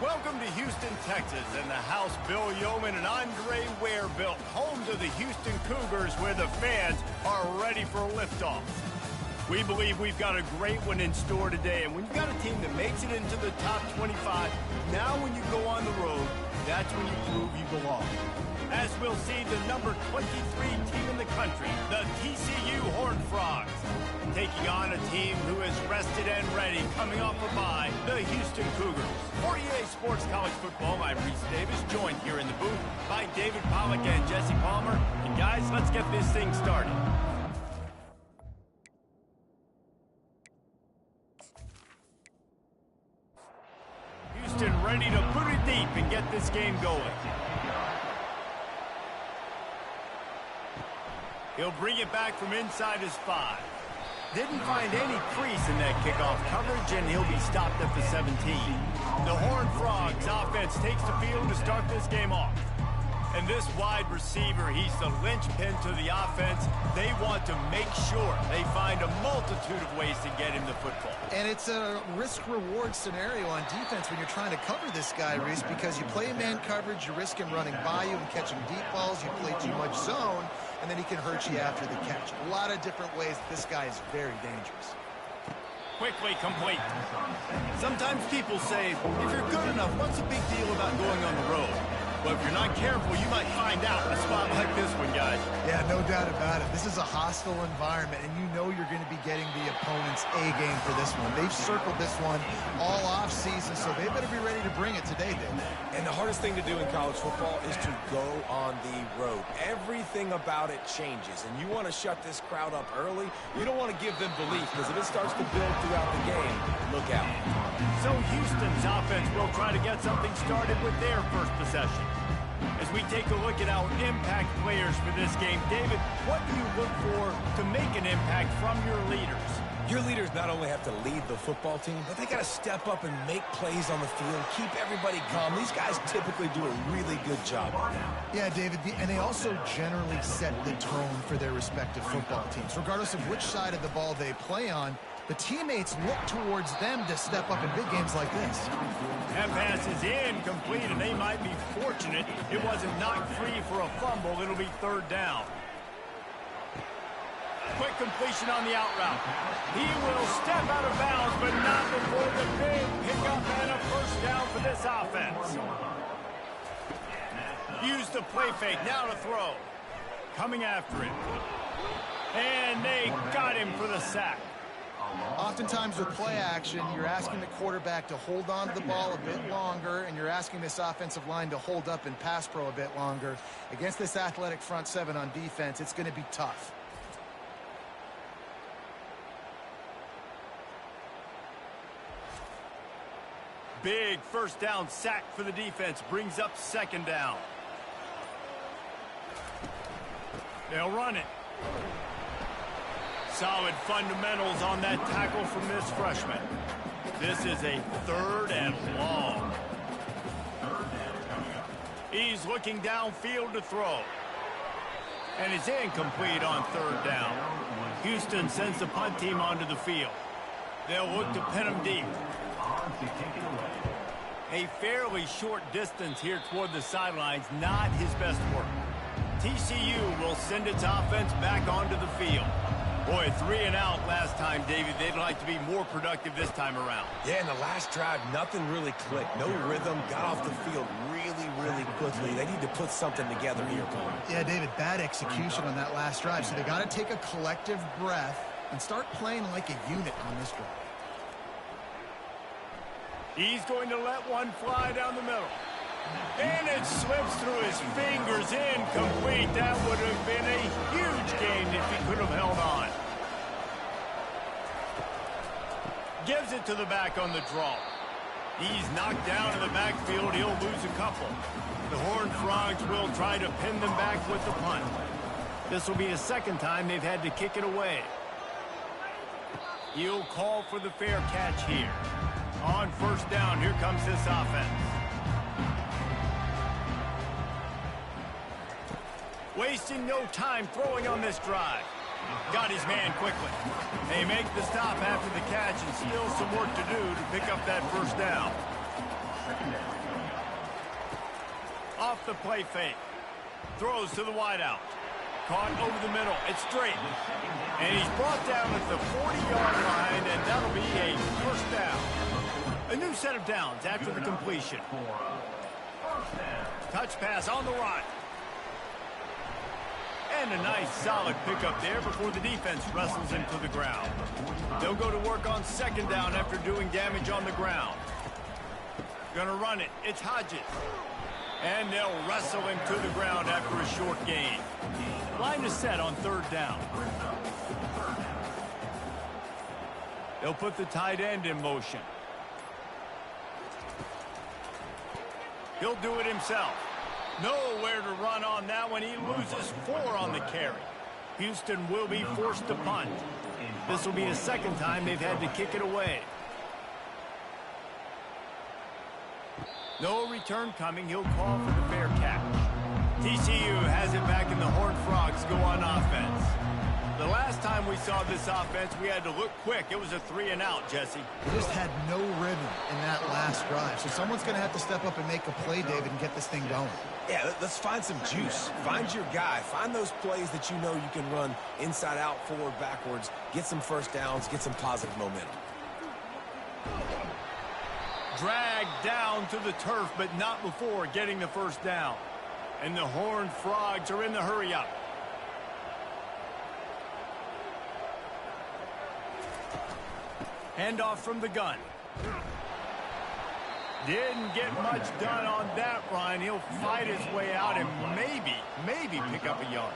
Welcome to Houston, Texas, and the house Bill Yeoman and Andre Ware built, home to the Houston Cougars, where the fans are ready for a liftoff. We believe we've got a great one in store today, and when you've got a team that makes it into the top 25, now when you go on the road, that's when you prove you belong. As we'll see, the number 23 team in the country, the TCU Horned Frogs, taking on a team who is rested and ready, coming off a bye, the Houston Cougars. For EA Sports College Football, I'm Reese Davis, joined here in the booth by David Pollack and Jesse Palmer. And guys, let's get this thing started. Houston ready to put it deep and get this game going. He'll bring it back from inside his 5. Didn't find any crease in that kickoff coverage, and he'll be stopped at the 17. The Horned Frogs offense takes the field to start this game off. And this wide receiver, he's the linchpin to the offense. They want to make sure they find a multitude of ways to get him the football. And it's a risk-reward scenario on defense when you're trying to cover this guy, Reese, because you play man coverage, you risk him running by you and catching deep balls. You play too much zone, and then he can hurt you after the catch. A lot of different ways that this guy is very dangerous. Quickly complete. Sometimes people say, if you're good enough, what's the big deal about going on the road? Well, if you're not careful, you might find out in a spot like this one, guys. Yeah, no doubt about it. This is a hostile environment, and you know you're going to be getting the opponent's A-game for this one. They've circled this one all off-season, so they better be ready to bring it today, Dave. And the hardest thing to do in college football is to go on the road. Everything about it changes, and you want to shut this crowd up early. You don't want to give them belief, because if it starts to build throughout the game, look out. So Houston's offense will try to get something started with their first possession. As we take a look at our impact players for this game, David, what do you look for to make an impact from your leaders? Your leaders not only have to lead the football team, but they got to step up and make plays on the field, keep everybody calm. These guys typically do a really good job. Yeah, David, and they also generally set the tone for their respective football teams. Regardless of which side of the ball they play on, the teammates look towards them to step up in big games like this. That pass is incomplete, and they might be fortunate it wasn't knocked free for a fumble. It'll be third down. Quick completion on the out route. He will step out of bounds, but not before the big pickup and a first down for this offense. Use the play fake, now to throw. Coming after him. And they got him for the sack. Oftentimes with play action, you're asking the quarterback to hold on to the ball a bit longer, and you're asking this offensive line to hold up in pass pro a bit longer. Against this athletic front seven on defense, it's going to be tough. Big first down sack for the defense, brings up second down. They'll run it. Solid fundamentals on that tackle from this freshman. This is a third and long. He's looking downfield to throw. And it's incomplete on third down. Houston sends the punt team onto the field. They'll look to pin him deep. A fairly short distance here toward the sidelines, not his best work. TCU will send its offense back onto the field. Boy, 3 and out last time, David. They'd like to be more productive this time around. Yeah, in the last drive, nothing really clicked. No rhythm, got off the field really quickly. They need to put something together here, Paul. Yeah, David, bad execution on that last drive. So they got to take a collective breath and start playing like a unit on this drive. He's going to let one fly down the middle. And it slips through his fingers, incomplete. That would have been a huge gain if he could have held on. Gives it to the back on the draw. He's knocked down in the backfield. He'll lose a couple. The Horned Frogs will try to pin them back with the punt. This will be the second time they've had to kick it away. He'll call for the fair catch here. On first down, here comes this offense. Wasting no time throwing on this drive. Got his man quickly. They make the stop after the catch, and still some work to do to pick up that first down. off the play fake. Throws to the wideout. Caught over the middle. It's straight. And he's brought down at the 40-yard line, and that'll be a first down. A new set of downs after the completion. Touch pass on the right. And a nice solid pickup there before the defense wrestles him to the ground. They'll go to work on second down after doing damage on the ground. Gonna run it. It's Hodges. And they'll wrestle him to the ground after a short gain. Line is set on third down. They'll put the tight end in motion. He'll do it himself. Nowhere to run on that one. He loses 4 on the carry. Houston will be forced to punt. This will be the second time they've had to kick it away. No return coming. He'll call for the fair catch. TCU has it back in the Horned Frogs go on offense. The last time we saw this offense, we had to look quick. It was a 3-and-out, Jesse. They just had no rhythm in that last drive. So someone's going to have to step up and make a play, David, and get this thing going. Yeah, let's find some juice. Find your guy. Find those plays that you know you can run inside out, forward, backwards. Get some first downs. Get some positive momentum. Dragged down to the turf, but not before getting the first down. And the Horned Frogs are in the hurry-up. Handoff from the gun. Didn't get much done on that run. He'll fight his way out and maybe pick up a yard.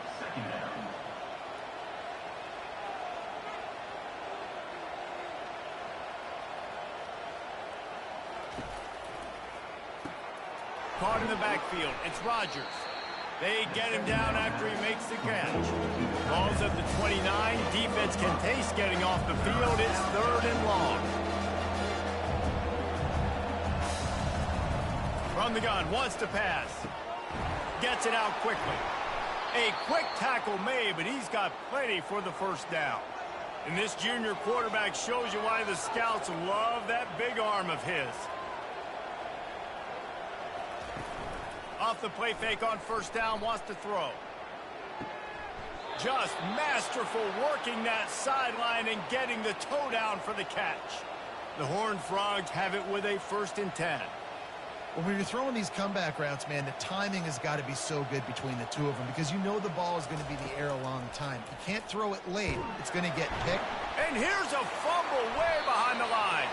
Caught in the backfield. It's Rodgers. They get him down after he makes the catch. Ball's at the 29. Defense can taste getting off the field. It's third and long. From the gun, wants to pass. Gets it out quickly. A quick tackle made, but he's got plenty for the first down. And this junior quarterback shows you why the scouts love that big arm of his. Off the play fake on first down, wants to throw. Just masterful working that sideline and getting the toe down for the catch. The Horned Frogs have it with a 1st and 10. Well, when you're throwing these comeback routes, man, the timing has got to be so good between the two of them because you know the ball is going to be in the air a long time. You can't throw it late. It's going to get picked. And here's a fumble way behind the line.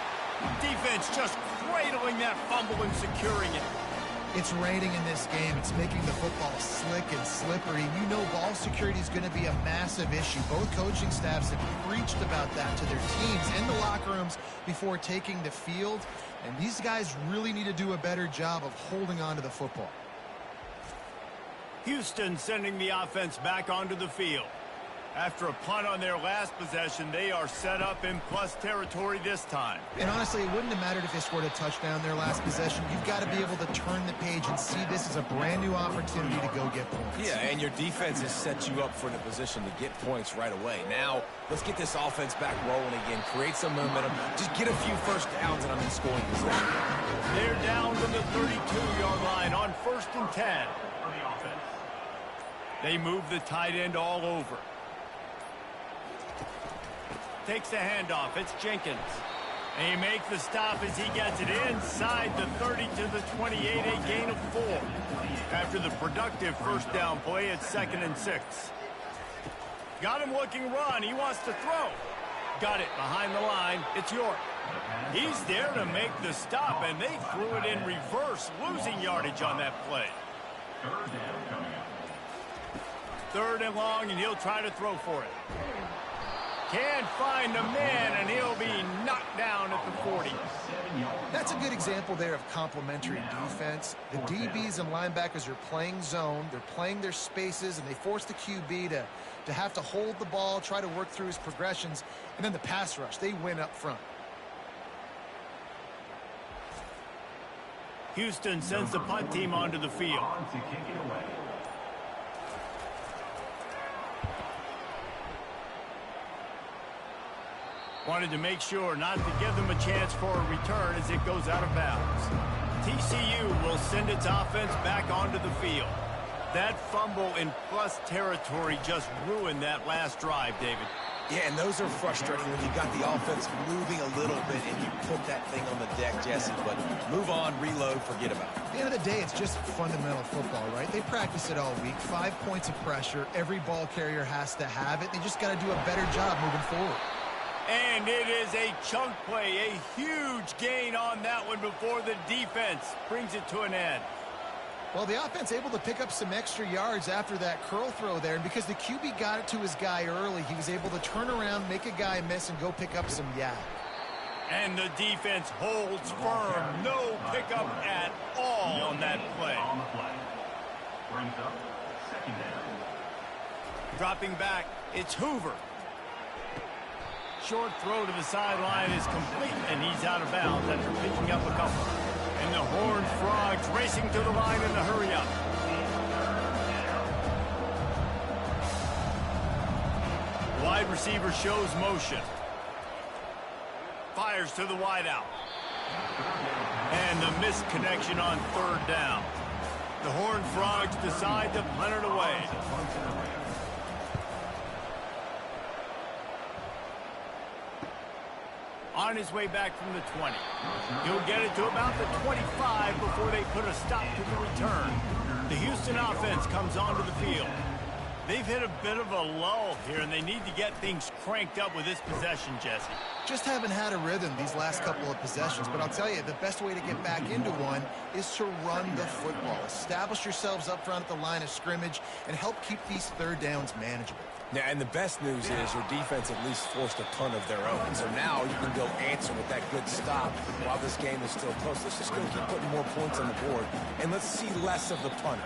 Defense just cradling that fumble and securing it. It's raining in this game. It's making the football slick and slippery. You know ball security is going to be a massive issue. Both coaching staffs have preached about that to their teams in the locker rooms before taking the field. And these guys really need to do a better job of holding on to the football. Houston sending the offense back onto the field. After a punt on their last possession, they are set up in plus territory this time. And honestly, it wouldn't have mattered if they scored a touchdown their last possession. You've got to be able to turn the page and see this as a brand new opportunity to go get points. Yeah, and your defense has set you up for the position to get points right away. Now, let's get this offense back rolling again. Create some momentum. Just get a few first downs and I'm in scoring position. They're down to the 32-yard line on 1st and 10. They move the tight end all over. Takes the handoff. It's Jenkins. And he makes the stop as he gets it inside the 30 to the 28, a gain of 4. After the productive first down play, it's 2nd and 6. Got him looking run. He wants to throw. Got it behind the line. It's York. He's there to make the stop, and they threw it in reverse, losing yardage on that play. 3rd and long, and he'll try to throw for it. Can't find the man, and he'll be knocked down at the 40. That's a good example there of complementary defense. The DBs and linebackers are playing zone. They're playing their spaces, and they force the QB to have to hold the ball, try to work through his progressions, and then the pass rush. They win up front. Houston sends the punt team onto the field. Wanted to make sure not to give them a chance for a return as it goes out of bounds. TCU will send its offense back onto the field. That fumble in plus territory just ruined that last drive, David. Yeah, and those are frustrating when you got the offense moving a little bit and you put that thing on the deck, Jesse. But move on, reload, forget about it. At the end of the day, it's just fundamental football, right? They practice it all week. 5 points of pressure. Every ball carrier has to have it. They just got to do a better job moving forward. And it is a chunk play, a huge gain on that one before the defense brings it to an end. Well, the offense able to pick up some extra yards after that curl throw there. And because the QB got it to his guy early, he was able to turn around, make a guy miss, and go pick up some yak. And the defense holds firm. No pickup at all on that play. Dropping back, it's Hoover. Short throw to the sideline is complete, and he's out of bounds after picking up a couple. And the Horned Frogs racing to the line in the hurry-up. Wide receiver shows motion. Fires to the wideout. And the missed connection on third down. The Horned Frogs decide to punt it away. On his way back from the 20. He'll get it to about the 25 before they put a stop to the return. The Houston offense comes onto the field. They've hit a bit of a lull here, and they need to get things cranked up with this possession, Jesse. Just haven't had a rhythm these last couple of possessions, but I'll tell you, the best way to get back into one is to run the football. Establish yourselves up front at the line of scrimmage and help keep these third downs manageable. Yeah, and the best news is your defense at least forced a punt of their own. So now you can go answer with that good stop while this game is still close. Let's just go keep putting more points on the board, and let's see less of the punter.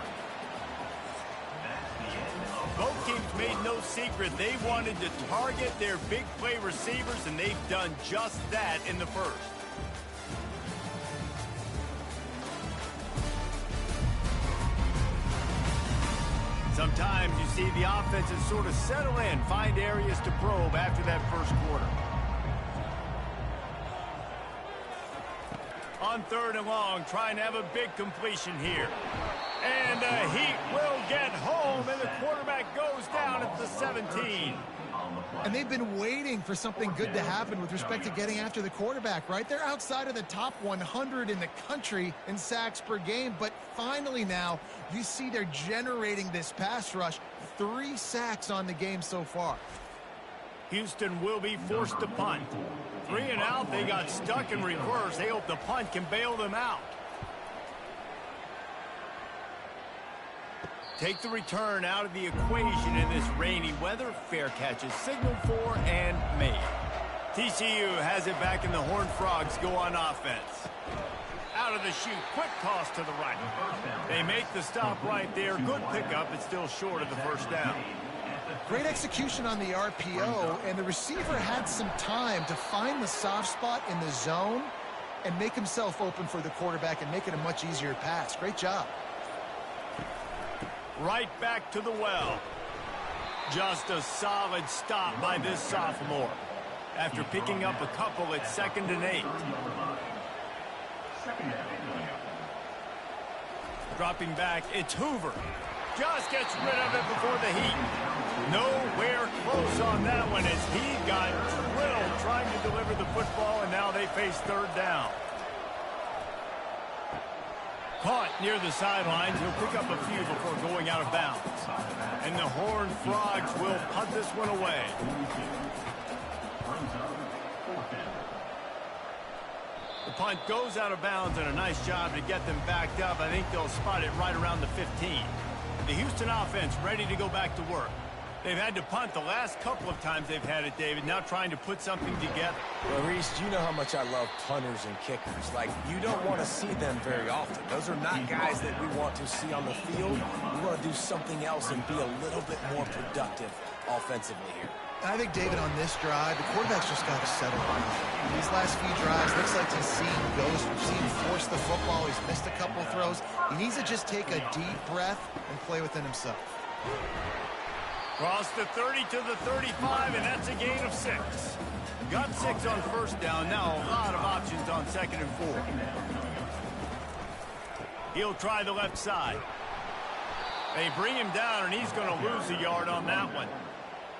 Both teams made no secret they wanted to target their big play receivers, and they've done just that in the first. Sometimes you see the offenses sort of settle in, find areas to probe after that first quarter. On third and long, trying to have a big completion here. And the Heat will get home, and the quarterback goes down at the 17. And they've been waiting for something good to happen with respect to getting after the quarterback, right? They're outside of the top 100 in the country in sacks per game, but finally now you see they're generating this pass rush. 3 sacks on the game so far. Houston will be forced to punt. 3 and out, they got stuck in reverse. They hope the punt can bail them out. Take the return out of the equation in this rainy weather. Fair catch is signaled for and made. TCU has it back, and the Horned Frogs go on offense. Out of the chute, quick toss to the right. They make the stop right there. Good pickup, but still short of the first down. Great execution on the RPO, and the receiver had some time to find the soft spot in the zone and make himself open for the quarterback and make it a much easier pass. Great job. Right back to the well. Just a solid stop by this sophomore. After picking up a couple at 2nd and 8. Dropping back, it's Hoover. Just gets rid of it before the Heat. Nowhere close on that one as he got drilled trying to deliver the football, and now they face third down. Caught near the sidelines. He'll pick up a few before going out of bounds. And the Horned Frogs will punt this one away. The punt goes out of bounds, and a nice job to get them backed up. I think they'll spot it right around the 15. The Houston offense ready to go back to work. They've had to punt the last couple of times they've had it, David, now trying to put something together. Well, Reese, you know how much I love punters and kickers. Like, you don't want to see them very often. Those are not guys that we want to see on the field. We want to do something else and be a little bit more productive offensively here. I think, David, on this drive, the quarterback's just got to settle down. These last few drives, looks like he's seen ghosts. We've seen him force the football. He's missed a couple throws. He needs to just take a deep breath and play within himself. Cross the 30 to the 35, and that's a gain of 6. Got 6 on first down. Now a lot of options on 2nd and 4. He'll try the left side. They bring him down, and he's going to lose a yard on that one.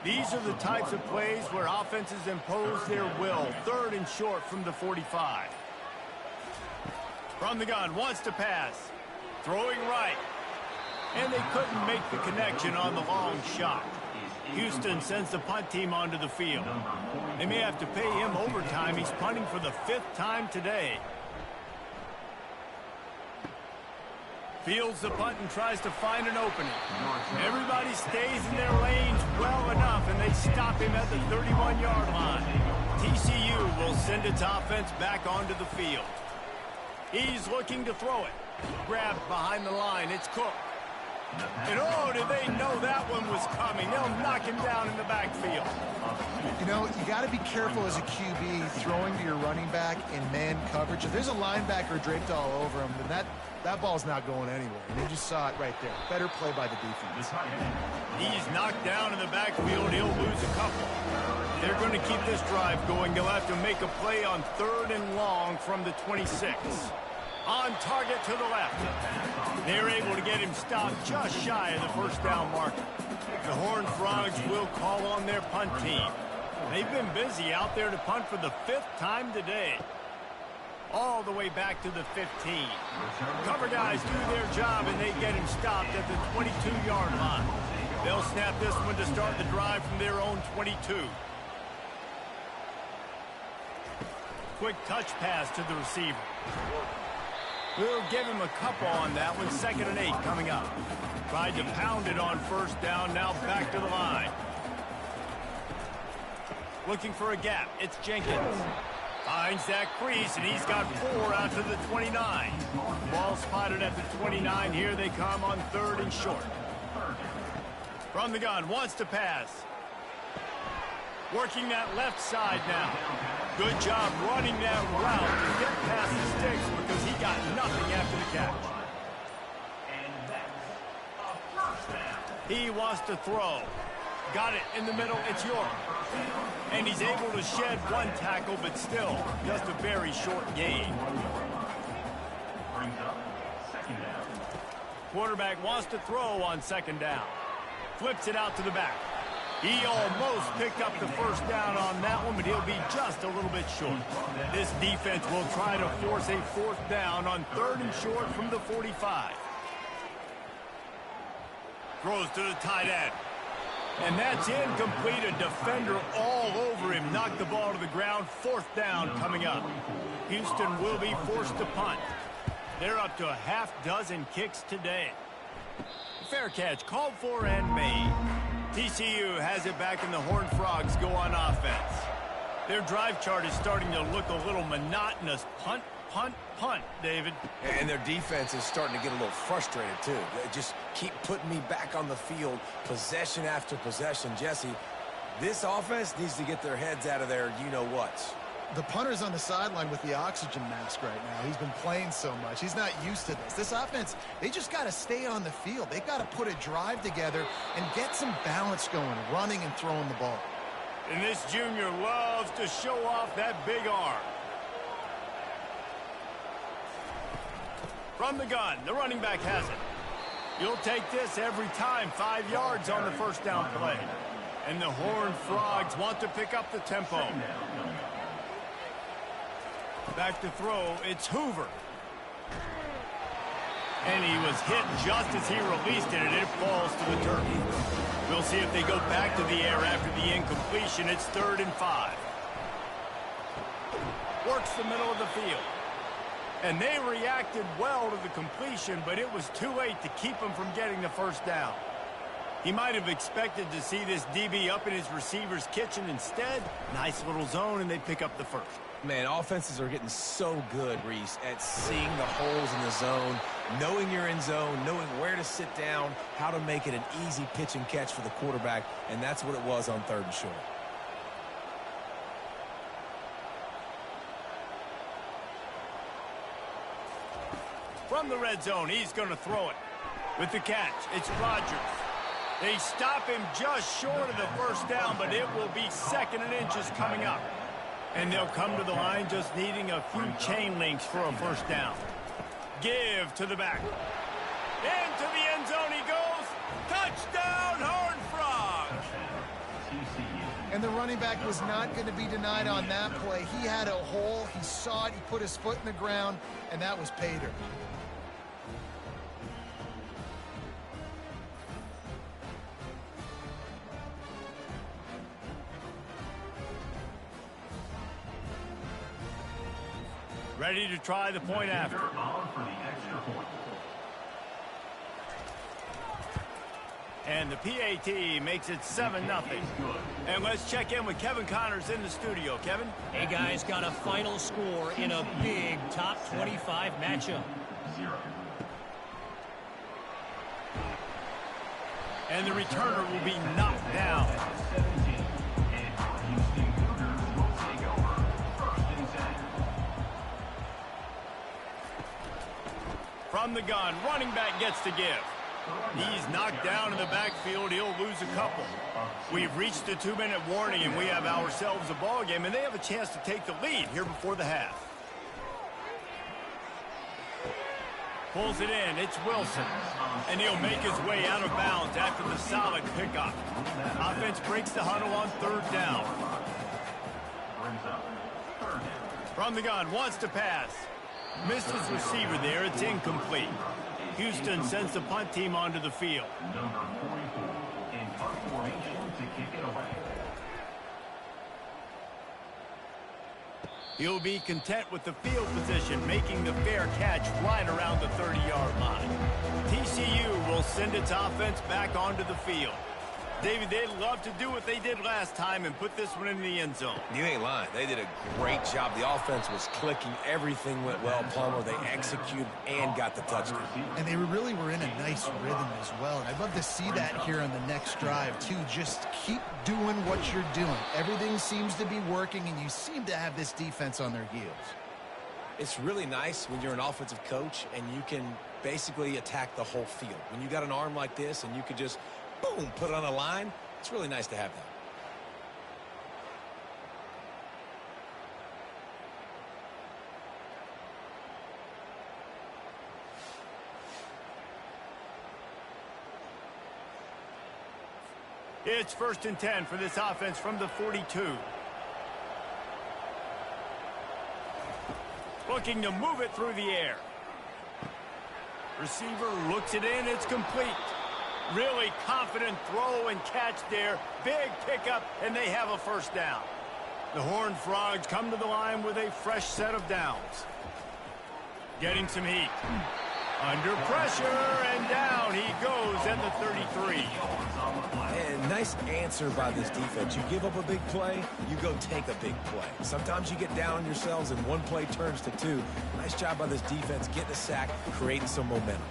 These are the types of plays where offenses impose their will. 3rd and short from the 45. From the gun, wants to pass. Throwing right. And they couldn't make the connection on the long shot. Houston sends the punt team onto the field. They may have to pay him overtime. He's punting for the 5th time today. Fields the punt and tries to find an opening. Everybody stays in their lanes well enough, and they stop him at the 31-yard line. TCU will send its offense back onto the field. He's looking to throw it. Grabbed behind the line. It's Cook. And oh, did they know that one was coming? They'll knock him down in the backfield. You know, you got to be careful as a QB throwing to your running back in man coverage. If there's a linebacker draped all over him, then that ball's not going anywhere. And you just saw it right there. Better play by the defense. He's knocked down in the backfield. He'll lose a couple. They're going to keep this drive going. They'll have to make a play on 3rd and long from the 26. On target to the left. They're able to get him stopped just shy of the 1st down marker. The Horned Frogs will call on their punt team. They've been busy out there to punt for the 5th time today. All the way back to the 15. Cover guys do their job, and they get him stopped at the 22-yard line. They'll snap this one to start the drive from their own 22. Quick touch pass to the receiver. We'll give him a couple on that one. 2nd and 8 coming up. Tried to pound it on 1st down. Now back to the line. Looking for a gap. It's Jenkins. Finds that crease, and he's got 4 out to the 29. Ball spotted at the 29. Here they come on 3rd and short. From the gun. Wants to pass. Working that left side now. Good job running that route to get past the sticks because he got nothing after the catch. He wants to throw. Got it in the middle. It's York. And he's able to shed 1 tackle, but still just a very short gain. Quarterback wants to throw on 2nd down. Flips it out to the back. He almost picked up the 1st down on that one, but he'll be just a little bit short. This defense will try to force a 4th down on 3rd and short from the 45. Throws to the tight end. And that's incomplete. A defender all over him. Knocked the ball to the ground. 4th down coming up. Houston will be forced to punt. They're up to a half-dozen kicks today. Fair catch called for and made. TCU has it back, and the Horned Frogs go on offense. Their drive chart is starting to look a little monotonous. Punt, punt, punt, David. And their defense is starting to get a little frustrated, too. They just keep putting me back on the field, possession after possession. Jesse, this offense needs to get their heads out of their you-know-whats. The punter's on the sideline with the oxygen mask right now. He's been playing so much. He's not used to this. This offense, they just got to stay on the field. They've got to put a drive together and get some balance going, running and throwing the ball. And this junior loves to show off that big arm. From the gun, the running back has it. You'll take this every time. 5 yards on the 1st down play. And the Horned Frogs want to pick up the tempo. Back to throw, it's Hoover. And he was hit just as he released it, and it falls to the turf. We'll see if they go back to the air after the incompletion. It's 3rd and 5. Works the middle of the field. And they reacted well to the completion, but it was too late to keep him from getting the 1st down. He might have expected to see this DB up in his receiver's kitchen. Instead, nice little zone, and they pick up the 1st. Man, offenses are getting so good, Reese, at seeing the holes in the zone, knowing you're in zone, knowing where to sit down, how to make it an easy pitch and catch for the quarterback, and that's what it was on 3rd and short. From the red zone, he's going to throw it. With the catch, it's Rodgers. They stop him just short of the 1st down, but it will be 2nd and inches coming up. And they'll come to the line just needing a few chain links for a 1st down. Give to the back. Into the end zone he goes. Touchdown, Horned Frogs. And the running back was not going to be denied on that play. He had a hole. He saw it. He put his foot in the ground, and that was pay dirt. Ready to try the point after. And the PAT makes it 7-0. And let's check in with Kevin Connors in the studio. Kevin? Hey, guys, got a final score in a big top 25 matchup. And the returner will be knocked down. From the gun, running back gets to give. He's knocked down in the backfield. He'll lose a couple. We've reached the 2-minute warning, and we have ourselves a ball game, and they have a chance to take the lead here before the half. Pulls it in. It's Wilson. And he'll make his way out of bounds after the solid pickup. Offense breaks the huddle on 3rd down. From the gun, wants to pass. Missed his receiver there. It's incomplete. Houston sends the punt team onto the field. Number 44 in punt formation to kick it away. He'll be content with the field position, making the fair catch right around the 30-yard line. TCU will send its offense back onto the field. David, they'd love to do what they did last time and put this one in the end zone. You ain't lying. They did a great job. The offense was clicking. Everything went well, Plummer. They executed and got the touchdown. And they really were in a nice rhythm as well. And I'd love to see that here on the next drive, too. Just keep doing what you're doing. Everything seems to be working, and you seem to have this defense on their heels. It's really nice when you're an offensive coach and you can basically attack the whole field. When you got an arm like this and you could just, boom, put it on a line, it's really nice to have that. It's 1st and 10 for this offense from the 42. Looking to move it through the air. Receiver looks it in. It's complete. Really confident throw and catch there. Big pickup, and they have a 1st down. The Horned Frogs come to the line with a fresh set of downs. Getting some heat. Under pressure, and down he goes at the 33. And nice answer by this defense. You give up a big play, you go take a big play. Sometimes you get down on yourselves and one play turns to 2. Nice job by this defense getting a sack, creating some momentum.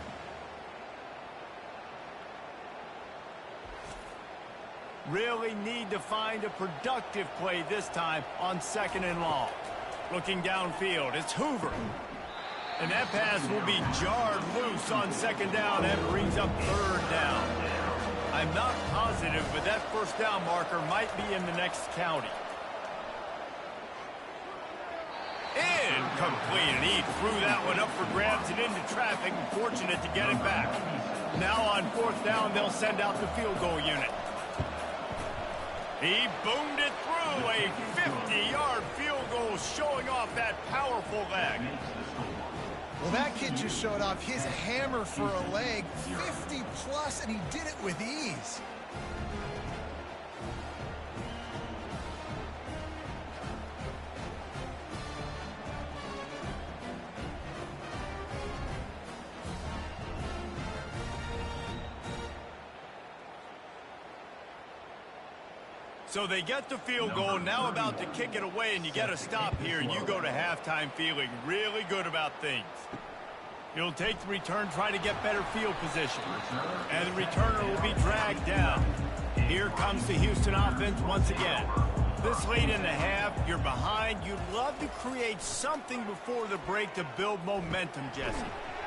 Really need to find a productive play this time on 2nd and long. Looking downfield, it's Hoover. And that pass will be jarred loose on 2nd down. That brings up 3rd down. I'm not positive, but that 1st down marker might be in the next county. Incomplete, and he threw that one up for grabs and into traffic. Fortunate to get it back. Now on 4th down, they'll send out the field goal unit. He boomed it through. A 50-yard field goal showing off that powerful leg. Well, that kid just showed off his hammer for a leg, 50-plus, and he did it with ease. So they get the field goal, now about to kick it away, and you get a stop here, and you go to halftime feeling really good about things. He'll take the return, try to get better field position. And the returner will be dragged down. Here comes the Houston offense once again. This late in the half, you're behind. You'd love to create something before the break to build momentum, Jesse.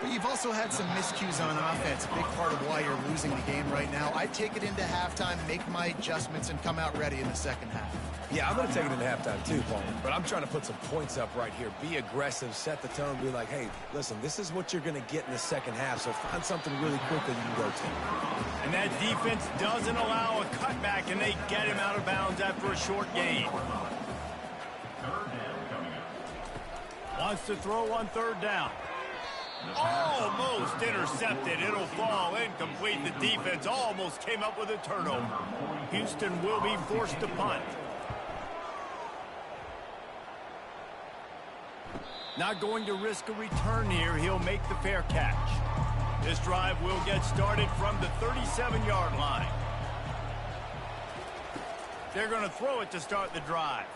But you've also had some miscues on offense, a big part of why you're losing the game right now. I'd take it into halftime, make my adjustments, and come out ready in the second half. Yeah, I'm going to take it into halftime too, Paul. But I'm trying to put some points up right here. Be aggressive, set the tone, be like, hey, listen, this is what you're going to get in the second half, so find something really quick that you can go to. And that defense doesn't allow a cutback, and they get him out of bounds after a short gain. Wants to throw on third down. Almost intercepted. It'll fall incomplete. The defense almost came up with a turnover. Houston will be forced to punt. Not going to risk a return here. He'll make the fair catch. This drive will get started from the 37-yard line. They're going to throw it to start the drive.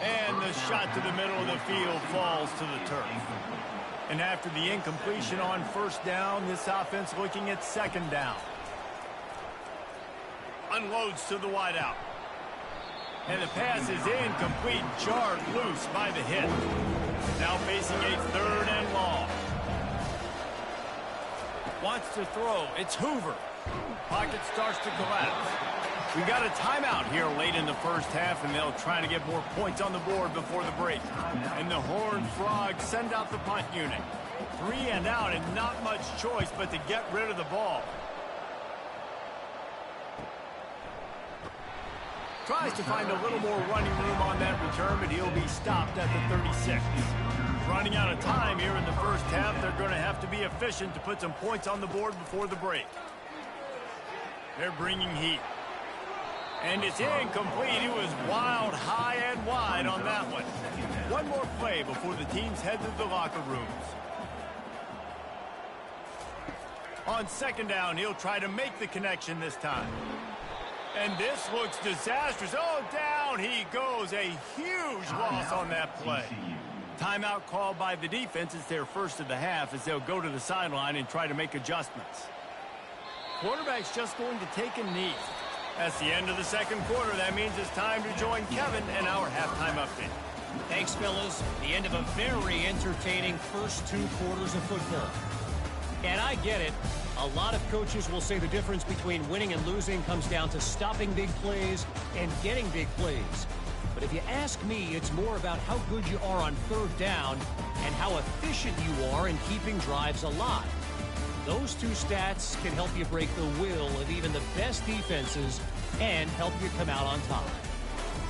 And the shot to the middle of the field falls to the turf. And after the incompletion on first down, this offense looking at second down. Unloads to the wideout. And the pass is incomplete, jarred loose by the hit. Now facing a third and long. Wants to throw. It's Hoover. Pocket starts to collapse. We got a timeout here late in the first half, and they'll try to get more points on the board before the break. And the Horned Frogs send out the punt unit. 3 and out, and not much choice but to get rid of the ball. Tries to find a little more running room on that return, but he'll be stopped at the 36. Running out of time here in the first half. They're going to have to be efficient to put some points on the board before the break. They're bringing heat. And it's incomplete. He was wild, high, and wide on that one. One more play before the teams head to the locker rooms. On second down, he'll try to make the connection this time. And this looks disastrous. Oh, down he goes. A huge loss on that play. Timeout called by the defense. It's their first of the half as they'll go to the sideline and try to make adjustments. Quarterback's just going to take a knee. That's the end of the second quarter. That means it's time to join Kevin and our halftime update. Thanks, fellas. The end of a very entertaining first 2 quarters of football. And I get it. A lot of coaches will say the difference between winning and losing comes down to stopping big plays and getting big plays. But if you ask me, it's more about how good you are on third down and how efficient you are in keeping drives alive. Those 2 stats can help you break the will of even the best defenses and help you come out on top.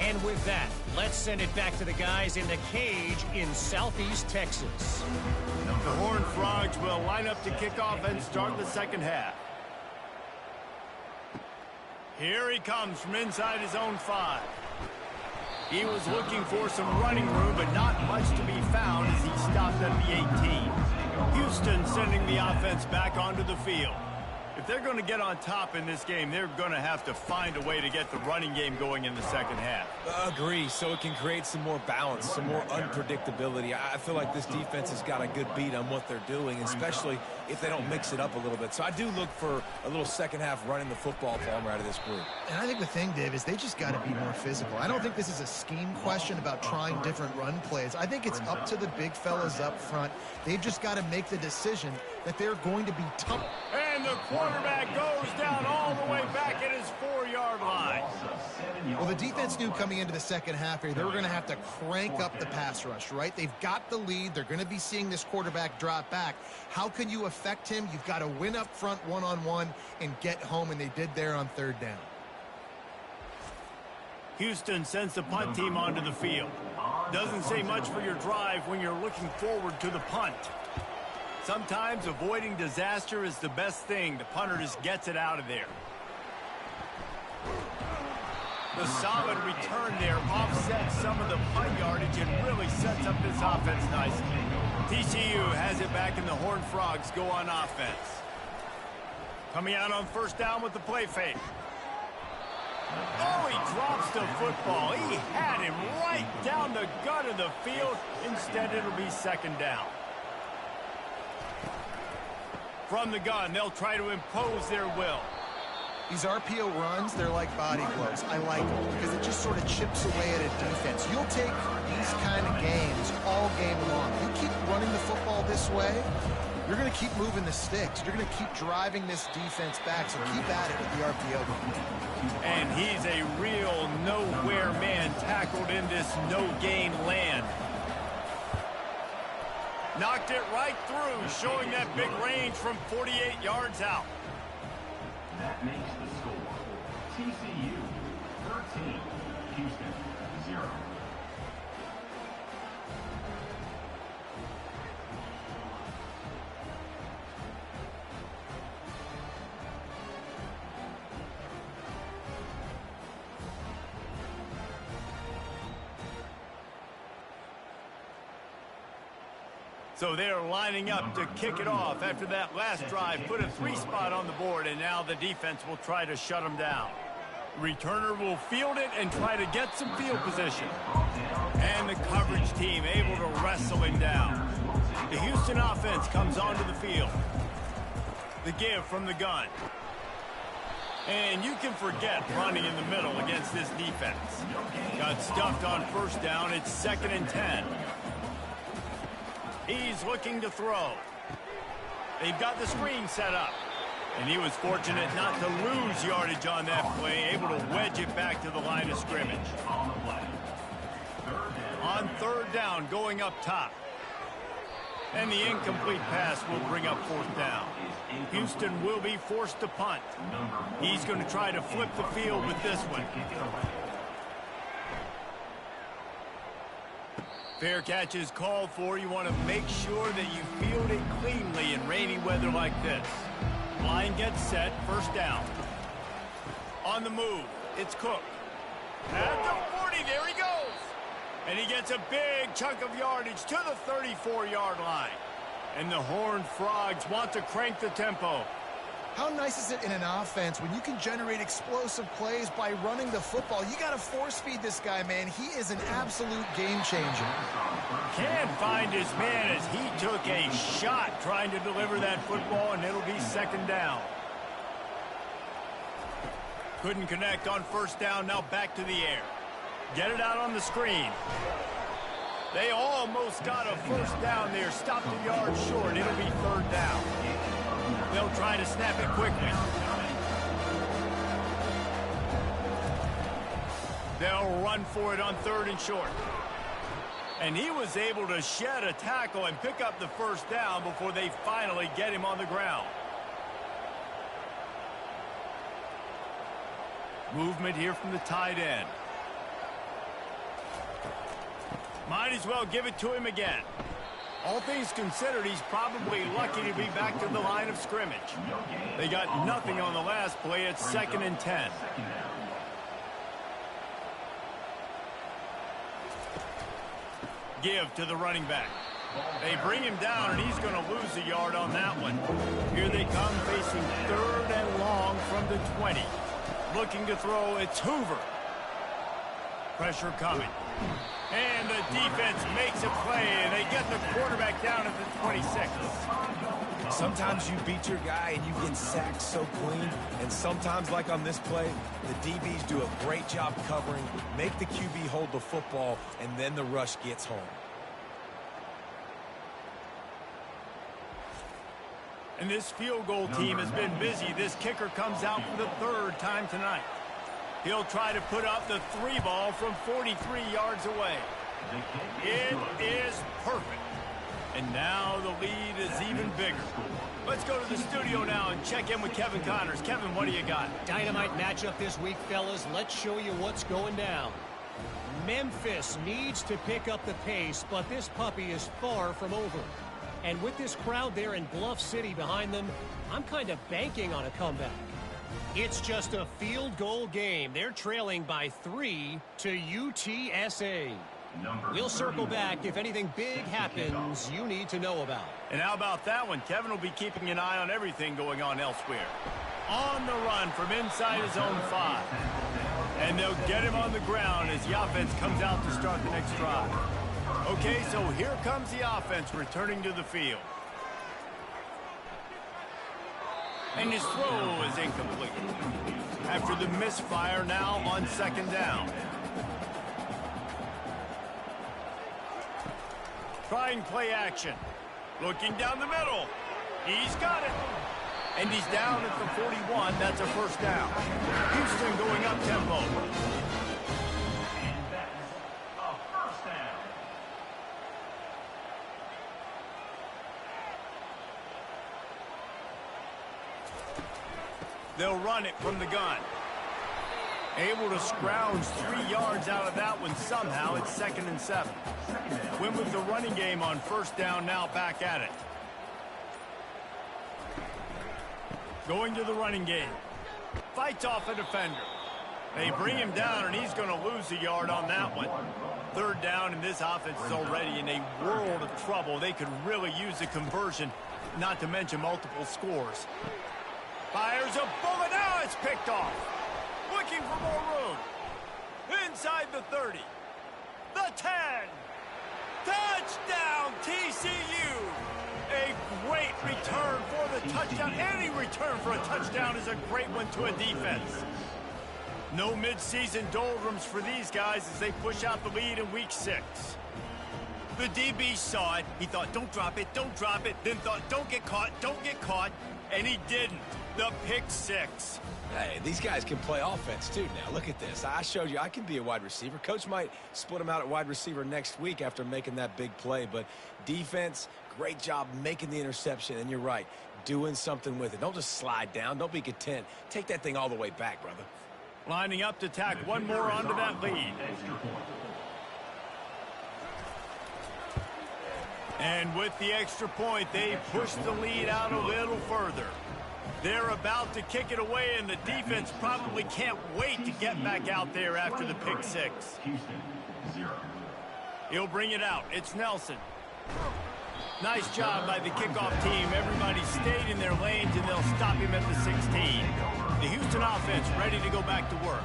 And with that, let's send it back to the guys in the cage in Southeast Texas. The Horned Frogs will line up to kick off and start the second half. Here he comes from inside his own 5. He was looking for some running room, but not much to be found as he stopped at the 18. Houston sending the offense back onto the field. If they're going to get on top in this game, they're going to have to find a way to get the running game going in the second half. Agree, so it can create some more balance, some more unpredictability. I feel like this defense has got a good beat on what they're doing, especially if they don't mix it up a little bit. So I do look for a little second half running the football from out of this group. And I think the thing, Dave, is they just got to be more physical. I don't think this is a scheme question about trying different run plays. I think it's up to the big fellas up front. They've just got to make the decision that they're going to be tough. And the quarterback goes down all the way back at his 4-yard line. Well, the defense knew coming into the second half here, they were going to have to crank up the pass rush, right? They've got the lead. They're going to be seeing this quarterback drop back. How can you affect him? You've got to win up front one-on-one and get home, and they did there on third down. Houston sends the punt team onto the field. Doesn't say much for your drive when you're looking forward to the punt. Sometimes avoiding disaster is the best thing. The punter just gets it out of there. The solid return there offsets some of the punt yardage and really sets up this offense nicely. TCU has it back and the Horned Frogs go on offense. Coming out on first down with the play fake. Oh, he drops the football. He had him right down the gut of the field. Instead, it'll be second down. From the gun, they'll try to impose their will. These RPO runs, they're like body blows. I like them because it just sort of chips away at a defense. You'll take these kind of games all game long. You keep running the football this way, you're going to keep moving the sticks. You're going to keep driving this defense back, so keep at it with the RPO game. And he's a real nowhere man tackled in this no-gain land. Knocked it right through, showing that big range from 48 yards out. That makes the score TCU 13, Houston 0. So they're lining up to kick it off after that last drive. Put a 3-spot on the board, and now the defense will try to shut them down. Returner will field it and try to get some field position. And the coverage team able to wrestle him down. The Houston offense comes onto the field. The give from the gun. And you can forget running in the middle against this defense. Got stuffed on first down. It's 2nd and 10. He's looking to throw. They've got the screen set up. And he was fortunate not to lose yardage on that play, able to wedge it back to the line of scrimmage. On 3rd down, going up top. And the incomplete pass will bring up 4th down. Houston will be forced to punt. He's going to try to flip the field with this one. Fair catch is called for. You want to make sure that you field it cleanly in rainy weather like this. Line gets set, 1st down. On the move, it's Cook. At the 40, there he goes. And he gets a big chunk of yardage to the 34-yard line. And the Horned Frogs want to crank the tempo. How nice is it in an offense when you can generate explosive plays by running the football? You got to force feed this guy, man. He is an absolute game changer. Can't find his man as he took a shot trying to deliver that football, and it'll be 2nd down. Couldn't connect on 1st down, now back to the air. Get it out on the screen. They almost got a 1st down there, stopped a yard short. It'll be 3rd down. They'll try to snap it quickly. They'll run for it on 3rd and short. And he was able to shed a tackle and pick up the 1st down before they finally get him on the ground. Movement here from the tight end. Might as well give it to him again. All things considered, he's probably lucky to be back to the line of scrimmage. They got nothing on the last play. It's 2nd and 10. Give to the running back. They bring him down, and he's going to lose a yard on that one. Here they come, facing 3rd and long from the 20. Looking to throw, it's Hoover. Pressure coming. And the defense makes a play, and they get the quarterback down at the 26. Sometimes you beat your guy and you get sacked so clean, and sometimes, like on this play, the DBs do a great job covering, make the QB hold the football, and then the rush gets home. And this field goal team has been busy. This kicker comes out for the 3rd time tonight. He'll try to put up the 3 ball from 43 yards away. It is perfect. And now the lead is even bigger. Let's go to the studio now and check in with Kevin Connors. Kevin, what do you got? Dynamite matchup this week, fellas. Let's show you what's going down. Memphis needs to pick up the pace, but this puppy is far from over. And with this crowd there in Bluff City behind them, I'm kind of banking on a comeback. It's just a field goal game. They're trailing by 3 to UTSA. We'll circle back if anything big happens you need to know about. And how about that one? Kevin will be keeping an eye on everything going on elsewhere. On the run from inside his own 5. And they'll get him on the ground as the offense comes out to start the next drive. Okay, so here comes the offense returning to the field. And his throw is incomplete. after the misfire now on second down. Trying play action. Looking down the middle. He's got it. And he's down at the 41. That's a first down. Houston going up tempo. And that is a first down. They'll run it from the gun. Able to scrounge 3 yards out of that one somehow. It's 2nd and 7. Win with the running game on first down, now back at it. Going to the running game. Fights off a defender. They bring him down, and he's going to lose a yard on that one. Third down, and this offense is already in a world of trouble. They could really use a conversion, not to mention multiple scores. Fires a bullet. Now it's picked off. Looking for more room. Inside the 30. The 10. Touchdown, TCU. A great return for the touchdown. Any return for a touchdown is a great one to a defense. No midseason doldrums for these guys as they push out the lead in week 6. The DB saw it. He thought, don't drop it, don't drop it. Then thought, don't get caught, don't get caught. And he didn't. The pick 6. Hey, these guys can play offense, too, now. Look at this. I showed you I can be a wide receiver. Coach might split him out at wide receiver next week after making that big play. But defense, great job making the interception. And you're right, doing something with it. Don't just slide down. Don't be content. Take that thing all the way back, brother. Lining up to tack one more onto that lead. And with the extra point, they push the lead out a little further. They're about to kick it away, and the defense probably can't wait to get back out there after the pick 6. Houston, 0. He'll bring it out. It's Nelson. Nice job by the kickoff team. Everybody stayed in their lanes, and they'll stop him at the 16. The Houston offense ready to go back to work.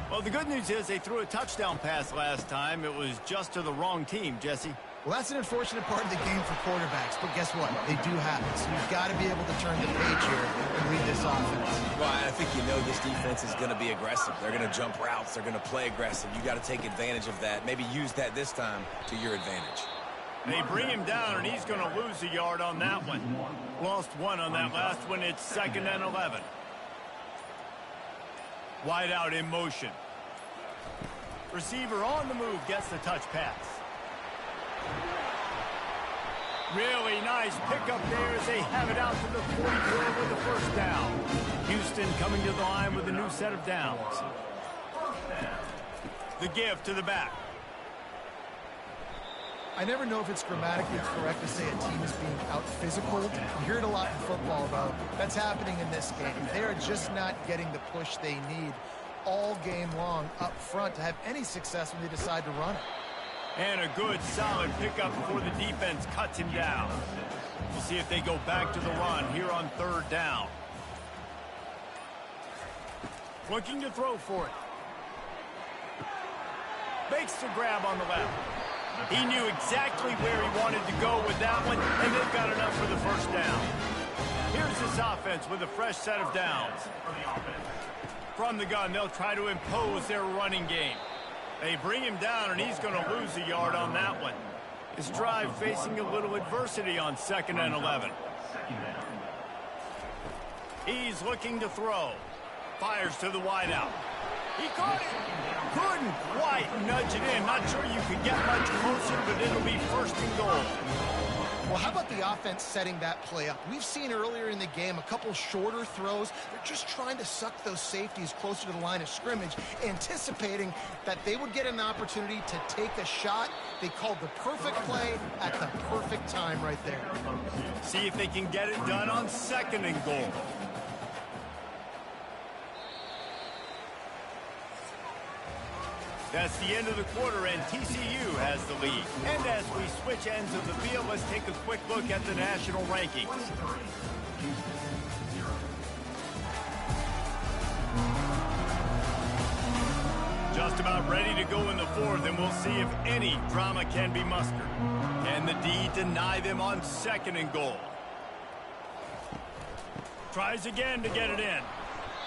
Well, the good news is they threw a touchdown pass last time. It was just to the wrong team, Jesse. Well, that's an unfortunate part of the game for quarterbacks, but guess what? They do have it, so you've got to be able to turn the page here and read this offense. Well, I think you know this defense is going to be aggressive. They're going to jump routes. They're going to play aggressive. You got to take advantage of that. Maybe use that this time to your advantage. They bring him down, and he's going to lose a yard on that one. Lost 1 on that last one. It's 2nd and 11. Wide out in motion. Receiver on the move gets the touch pass. Really nice pickup there as they have it out to the 44 with the first down. Houston coming to the line with a new set of downs. The give to the back. I never know if it's grammatically correct to say a team is being out-physical. You hear it a lot in football, though. That's happening in this game. They are just not getting the push they need all game long up front to have any success when they decide to run it. And a good, solid pickup before the defense cuts him down. We'll see if they go back to the run here on 3rd down. Looking to throw for it. Makes the grab on the left. He knew exactly where he wanted to go with that one, and they've got enough for the first down. Here's this offense with a fresh set of downs. From the gun, they'll try to impose their running game. They bring him down, and he's going to lose a yard on that one. His drive facing a little adversity on 2nd and 11. He's looking to throw. Fires to the wideout. He caught it. Couldn't quite nudge it in. Not sure you could get much closer, but it'll be 1st and goal. Well, how about the offense setting that play up? We've seen earlier in the game a couple shorter throws. They're just trying to suck those safeties closer to the line of scrimmage, anticipating that they would get an opportunity to take a shot. They called the perfect play at the perfect time right there. See if they can get it done on 2nd and goal. That's the end of the quarter, and TCU has the lead. And as we switch ends of the field, let's take a quick look at the national rankings. Just about ready to go in the 4th, and we'll see if any drama can be mustered. Can the D deny them on 2nd and goal? Tries again to get it in.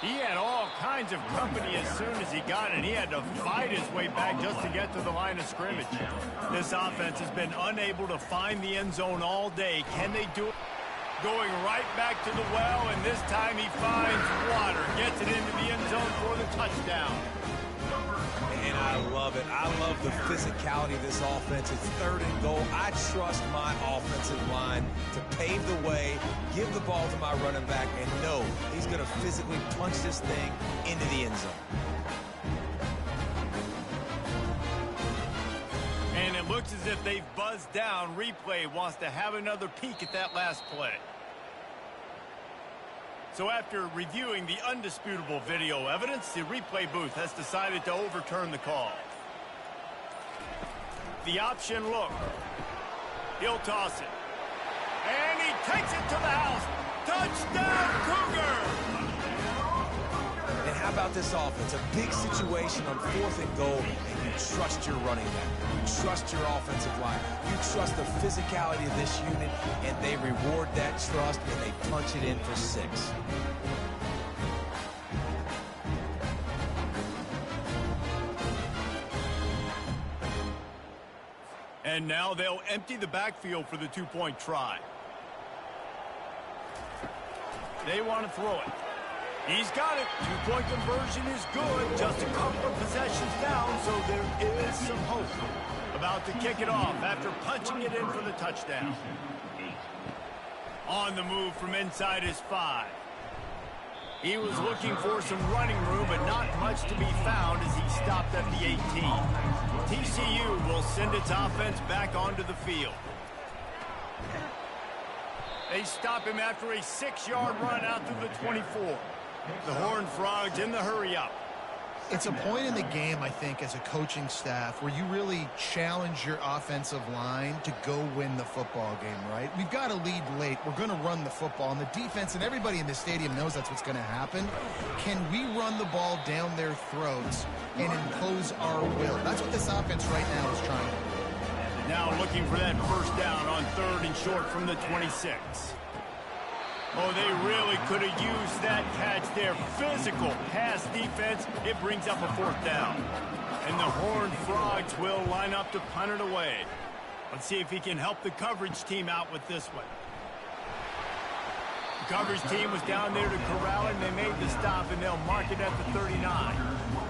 He had all kinds signs of company as soon as he got it. He had to fight his way back just to get to the line of scrimmage. This offense has been unable to find the end zone all day. Can they do it? Going right back to the well, and this time he finds water. Gets it into the end zone for the touchdown. And I love it. I love the physicality of this offense. It's 3rd and goal. I trust my offensive line to pave the way, give the ball to my running back, and know he's going to physically punch this thing into the end zone. And it looks as if they've buzzed down. Replay wants to have another peek at that last play. So after reviewing the undisputable video evidence, the replay booth has decided to overturn the call. The option look. He'll toss it. And he takes it to the house. Touchdown, Cougar! And how about this offense? A big situation on 4th and goal, and you trust your running back. You trust your offensive line. You trust the physicality of this unit, and they reward that trust, and they punch it in for 6. And now they'll empty the backfield for the 2-point try. They want to throw it. He's got it. 2-point conversion is good. Just a couple of possessions down, so there is some hope. About to kick it off after punching it in for the touchdown. On the move from inside his 5. He was looking for some running room, but not much to be found as he stopped at the 18. TCU will send its offense back onto the field. They stop him after a 6-yard run out to the 24. The Horned Frogs in the hurry-up. It's a point in the game, I think, as a coaching staff where you really challenge your offensive line to go win the football game, right? We've got to lead late. We're going to run the football. And the defense and everybody in the stadium knows that's what's going to happen. Can we run the ball down their throats and impose our will? That's what this offense right now is trying to do. Now looking for that first down on 3rd and short from the 26. Oh, they really could have used that catch there. Physical pass defense. It brings up a 4th down. And the Horned Frogs will line up to punt it away. Let's see if he can help the coverage team out with this one. The coverage team was down there to corral it, and they made the stop, and they'll mark it at the 39.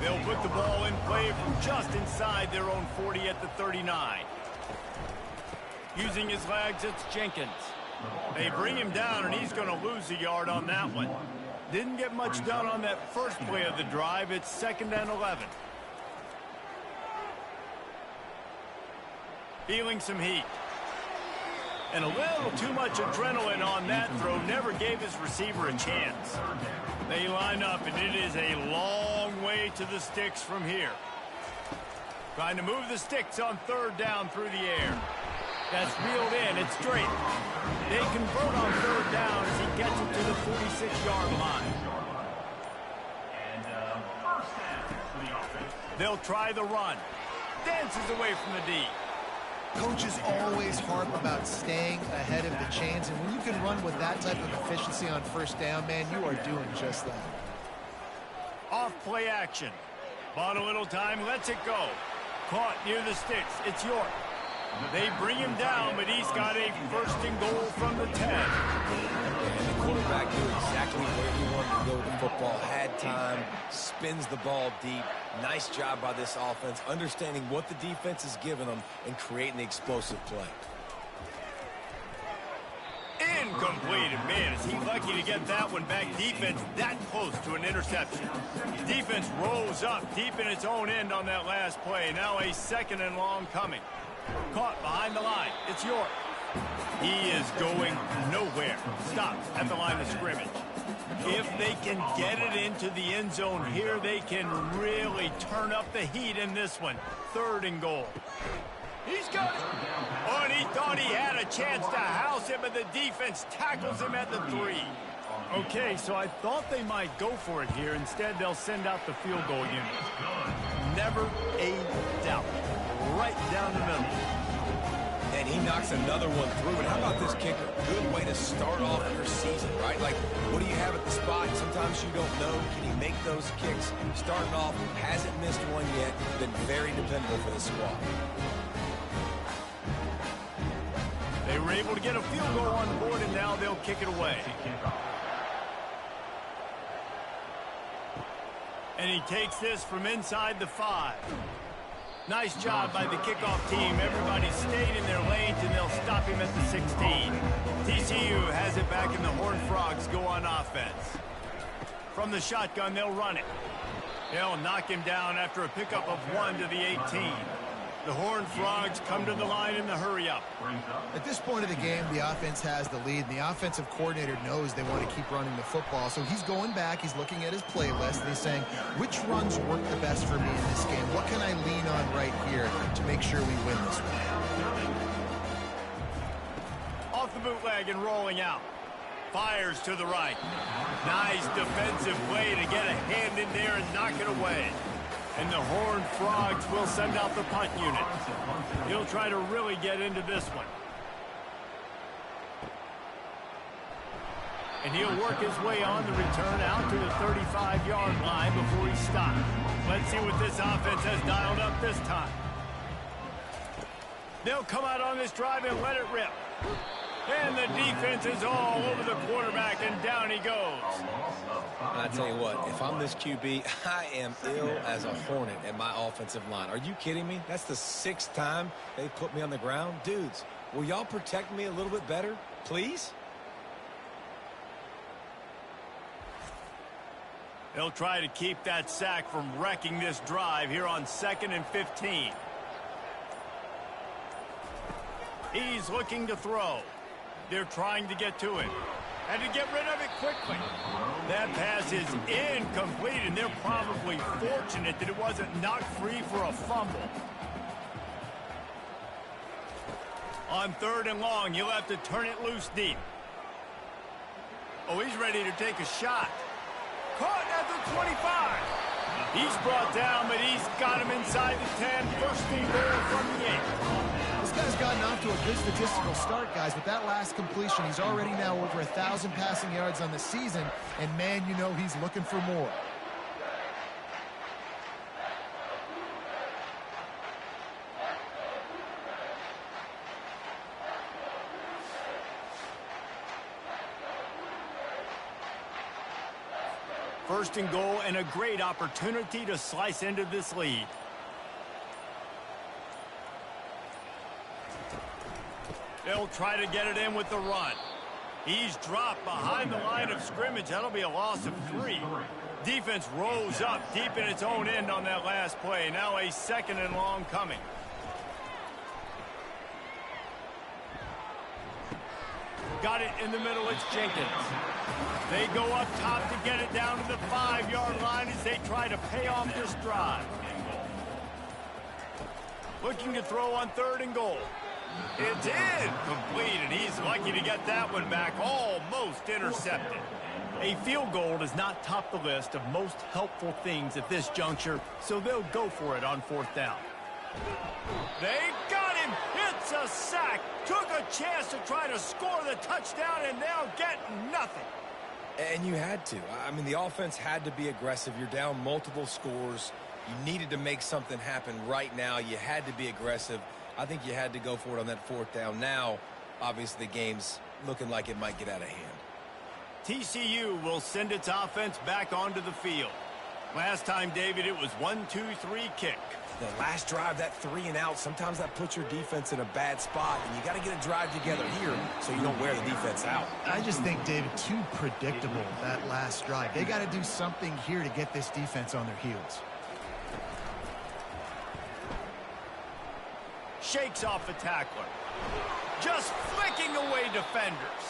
They'll put the ball in play from just inside their own 40 at the 39. Using his legs, it's Jenkins. They bring him down, and he's going to lose a yard on that one. Didn't get much done on that first play of the drive. It's 2nd and 11. Feeling some heat. And a little too much adrenaline on that throw. Never gave his receiver a chance. They line up, and it is a long way to the sticks from here. Trying to move the sticks on 3rd down through the air. That's reeled in. It's straight. They convert on 3rd down as he gets it to the 46-yard line. And first down for the offense. They'll try the run. Dances away from the D. Coaches always harp about staying ahead of the chains, and when you can run with that type of efficiency on 1st down, man, you are doing just that. Off play action. Bought a little time, lets it go. Caught near the sticks. It's York. They bring him down, but he's got a 1st and goal from the 10. And the quarterback knew exactly where he wanted to go with the football, had time, spins the ball deep. Nice job by this offense, understanding what the defense is giving them and creating the explosive play. Incomplete, and man, is he lucky to get that one back. Defense that close to an interception. Defense rose up deep in its own end on that last play. Now a 2nd and long coming. Caught behind the line. It's York. He is going nowhere. Stopped at the line of scrimmage. If they can get it into the end zone here, they can really turn up the heat in this one. 3rd and goal. He's got it. Oh, and he thought he had a chance to house him, but the defense tackles him at the 3. Okay, so I thought they might go for it here. Instead, they'll send out the field goal unit. Never a doubt. Right down the middle. And he knocks another one through. And how about this kicker? Good way to start off your season, right? Like, what do you have at the spot? Sometimes you don't know. Can he make those kicks? Starting off, hasn't missed one yet. Been very dependable for the squad. They were able to get a field goal on the board, and now they'll kick it away. And he takes this from inside the 5. Nice job by the kickoff team. Everybody stayed in their lanes, and they'll stop him at the 16. TCU has it back, and the Horned Frogs go on offense. From the shotgun, they'll run it. They'll knock him down after a pickup of 1 to the 18. The Horned Frogs come to the line in the hurry-up. At this point of the game, the offense has the lead, and the offensive coordinator knows they want to keep running the football. So he's going back, he's looking at his playlist, and he's saying, which runs work the best for me in this game? What can I lean on right here to make sure we win this one? Off the bootleg and rolling out. Fires to the right. Nice defensive play to get a hand in there and knock it away. And the Horned Frogs will send out the punt unit. He'll try to really get into this one. And he'll work his way on the return out to the 35-yard line before he stops. Let's see what this offense has dialed up this time. They'll come out on this drive and let it rip. And the defense is all over the quarterback, and down he goes. I tell you what, if I'm this QB, I am ill as a hornet at my offensive line. Are you kidding me? That's the 6th time they put me on the ground. Dudes, will y'all protect me a little bit better, please? They'll try to keep that sack from wrecking this drive here on 2nd and 15. He's looking to throw. They're trying to get to it. And to get rid of it quickly. That pass is incomplete, and they're probably fortunate that it wasn't knocked free for a fumble. On 3rd and long, you'll have to turn it loose deep. Oh, he's ready to take a shot. Caught at the 25. He's brought down, but he's got him inside the 10. First and goal from the 8. This guy's gotten off to a good statistical start, guys. With that last completion, he's already now over 1,000 passing yards on the season, and man, you know he's looking for more. First and goal, and a great opportunity to slice into this lead. They'll try to get it in with the run. He's dropped behind the line of scrimmage. That'll be a loss of 3. Defense rose up deep in its own end on that last play. Now a 2nd and long coming. Got it in the middle. It's Jenkins. They go up top to get it down to the 5-yard line as they try to pay off this drive. Looking to throw on 3rd and goal. It's incomplete, and he's lucky to get that one back, almost intercepted. A field goal does not top the list of most helpful things at this juncture, so they'll go for it on 4th down. They got him. It's a sack. Took a chance to try to score the touchdown, and now get nothing. And you had to. I mean, the offense had to be aggressive. You're down multiple scores. You needed to make something happen right now. You had to be aggressive. I think you had to go for it on that 4th down. Now, obviously, the game's looking like it might get out of hand. TCU will send its offense back onto the field. Last time, David, it was 1-2-3 kick. The last drive, that 3 and out, sometimes that puts your defense in a bad spot, and you got to get a drive together here so you don't wear the defense out. I just think, David, too predictable, that last drive. They got to do something here to get this defense on their heels. Shakes off the tackler. Just flicking away defenders.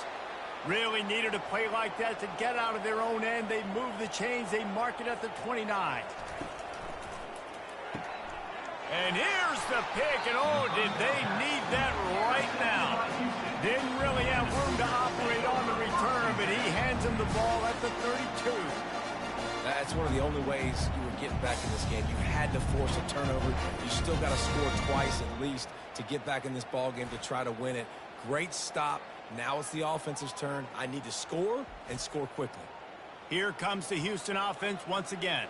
Really needed a play like that to get out of their own end. They move the chains. They mark it at the 29. And here's the pick. And oh, did they need that right now. Didn't really have room to operate on the return, but he hands him the ball at the 32. That's one of the only ways you were getting back in this game. You had to force a turnover. You still got to score twice at least to get back in this ball game to try to win it. Great stop. Now it's the offense's turn. I need to score and score quickly. Here comes the Houston offense once again.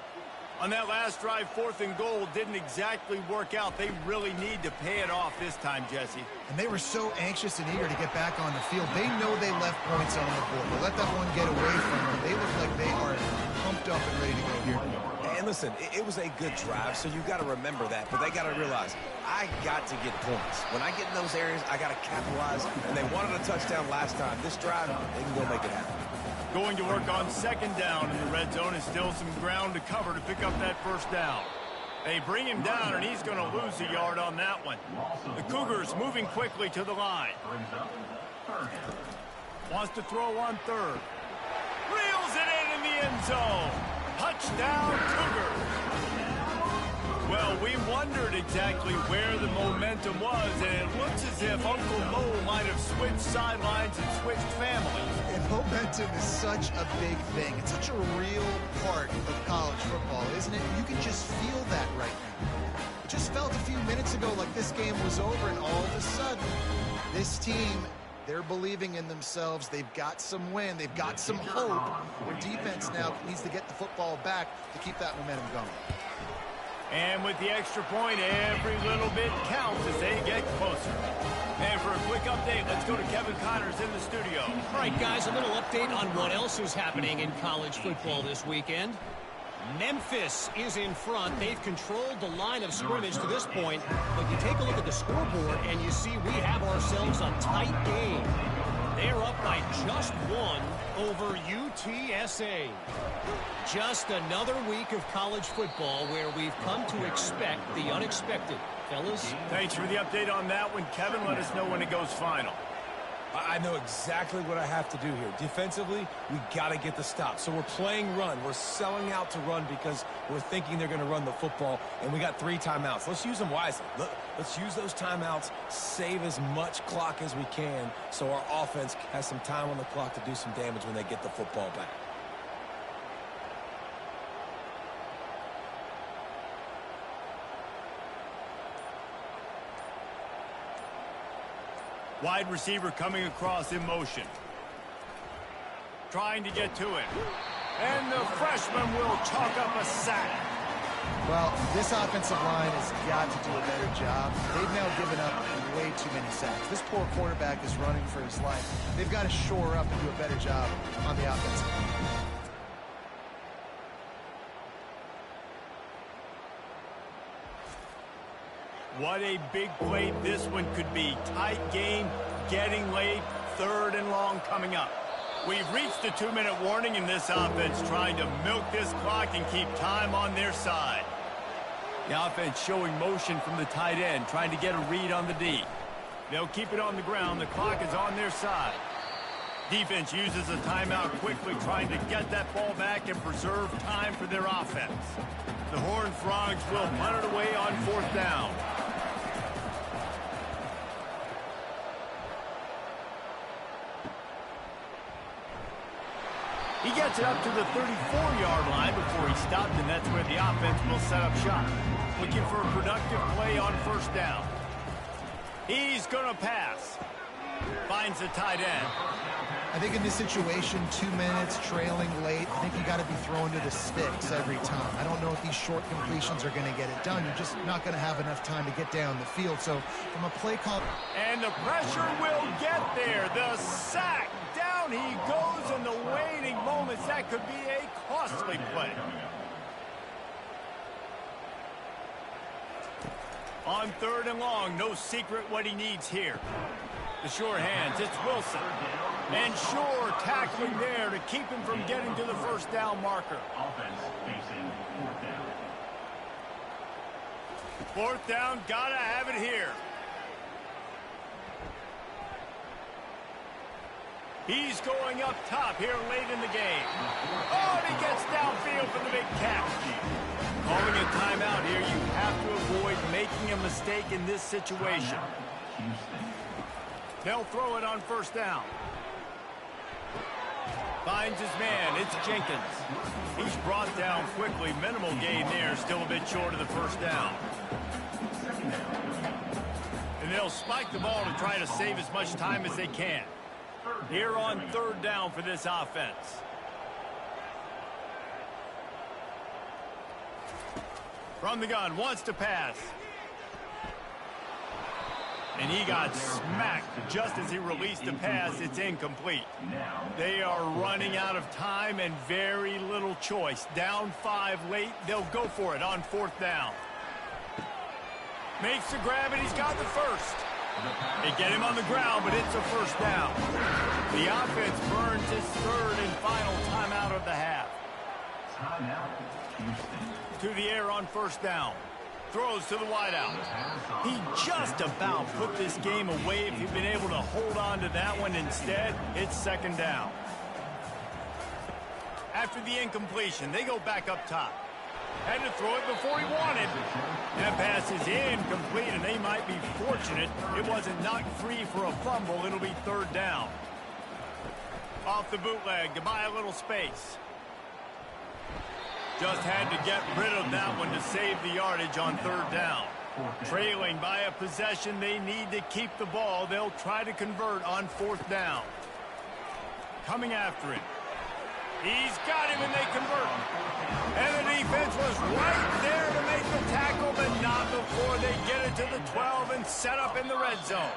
On that last drive, 4th and goal didn't exactly work out. They really need to pay it off this time, Jesse. And they were so anxious and eager to get back on the field. They know they left points on the board. They let that one get away from them. They look like they are pumped up and ready to go here. And listen, it was a good drive, so you got to remember that. But they got to realize, I got to get points. When I get in those areas, I got to capitalize. And they wanted a touchdown last time. This drive, they can go make it happen. Going to work on 2nd down in the red zone, is still some ground to cover to pick up that 1st down. They bring him down, and he's going to lose a yard on that one. The Cougars moving quickly to the line. Wants to throw on 3rd. Reels it in the end zone. Touchdown, Cougars. Well, we wondered exactly where the momentum was, and it looks as if Uncle Mo might have switched sidelines and switched families. And momentum is such a big thing. It's such a real part of college football, isn't it? You can just feel that right now. It just felt a few minutes ago like this game was over, and all of a sudden, this team, they're believing in themselves. They've got some win. They've got some hope. Their defense now needs to get the football back to keep that momentum going. And with the extra point, every little bit counts as they get closer. And for a quick update, let's go to Kevin Connors in the studio. All right, guys, a little update on what else is happening in college football this weekend. Memphis is in front. They've controlled the line of scrimmage to this point, but you take a look at the scoreboard and you see we have ourselves a tight game. They're up by just 1 over UTSA. Just another week of college football where we've come to expect the unexpected. Fellas? Thanks for the update on that one, Kevin. Let us know when it goes final. I know exactly what I have to do here. Defensively, we got to get the stop. So we're playing run. We're selling out to run because we're thinking they're going to run the football, and we got 3 timeouts. Let's use them wisely. Let's use those timeouts, save as much clock as we can so our offense has some time on the clock to do some damage when they get the football back. Wide receiver coming across in motion. Trying to get to it. And the freshman will chalk up a sack. Well, this offensive line has got to do a better job. They've now given up way too many sacks. This poor quarterback is running for his life. They've got to shore up and do a better job on the offensive line. What a big play this one could be. Tight game, getting late, 3rd and long coming up. We've reached the 2-minute warning in this offense, trying to milk this clock and keep time on their side. The offense showing motion from the tight end, trying to get a read on the D. They'll keep it on the ground. The clock is on their side. Defense uses a timeout quickly, trying to get that ball back and preserve time for their offense. The Horned Frogs will punt it away on 4th down. He gets it up to the 34-yard line before he stopped, and that's where the offense will set up shop. Looking for a productive play on 1st down. He's going to pass. Finds the tight end. I think in this situation, 2 minutes, trailing late, I think you got to be thrown to the sticks every time. I don't know if these short completions are going to get it done. You're just not going to have enough time to get down the field. So from a play call... And the pressure will get there. The sack. Down he goes in the waiting moments. That could be a costly play. On 3rd and long, no secret what he needs here. The sure hands, it's Wilson. And Shore tackling there to keep him from getting to the 1st down marker. Offense facing 4th down. 4th down, gotta have it here. He's going up top here late in the game. Oh, and he gets downfield for the big catch. Calling a timeout here, you have to avoid making a mistake in this situation. They'll throw it on 1st down. Finds his man. It's Jenkins. He's brought down quickly. Minimal gain there. Still a bit short of the first down. And they'll spike the ball to try to save as much time as they can. Here on third down for this offense. From the gun, wants to pass. And he got smacked just as he released the pass. It's incomplete. They are running out of time and very little choice. Down 5 late, they'll go for it on fourth down. Makes the grab, and he's got the first. They get him on the ground, but it's a first down. The offense burns its third and final timeout of the half. Timeout, Houston. To the air on first down. Throws to the wideout. He just about put this game away if he'd been able to hold on to that one instead. It's second down. After the incompletion, they go back up top. Had to throw it before he wanted. That pass is incomplete, and they might be fortunate it wasn't knocked free for a fumble. It'll be third down. Off the bootleg to buy a little space. Just had to get rid of that one to save the yardage on third down. Trailing by a possession, they need to keep the ball. They'll try to convert on fourth down. Coming after him. He's got him, and they convert. And the defense was right there to make the tackle, but not before they get it to the 12 and set up in the red zone.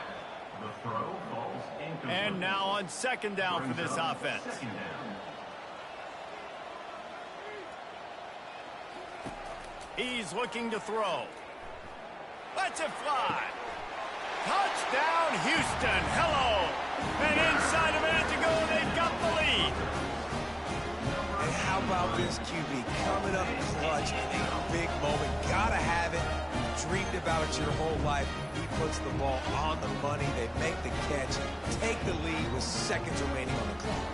The throw falls incomplete. And now on second down for this offense. Second down. He's looking to throw. Lets it fly. Touchdown, Houston. Hello. And inside a minute to go, they've got the lead. And how about this QB coming up clutch in a big moment? Gotta have it. You dreamed about it your whole life. He puts the ball on the money. They make the catch. Take the lead with seconds remaining on the clock.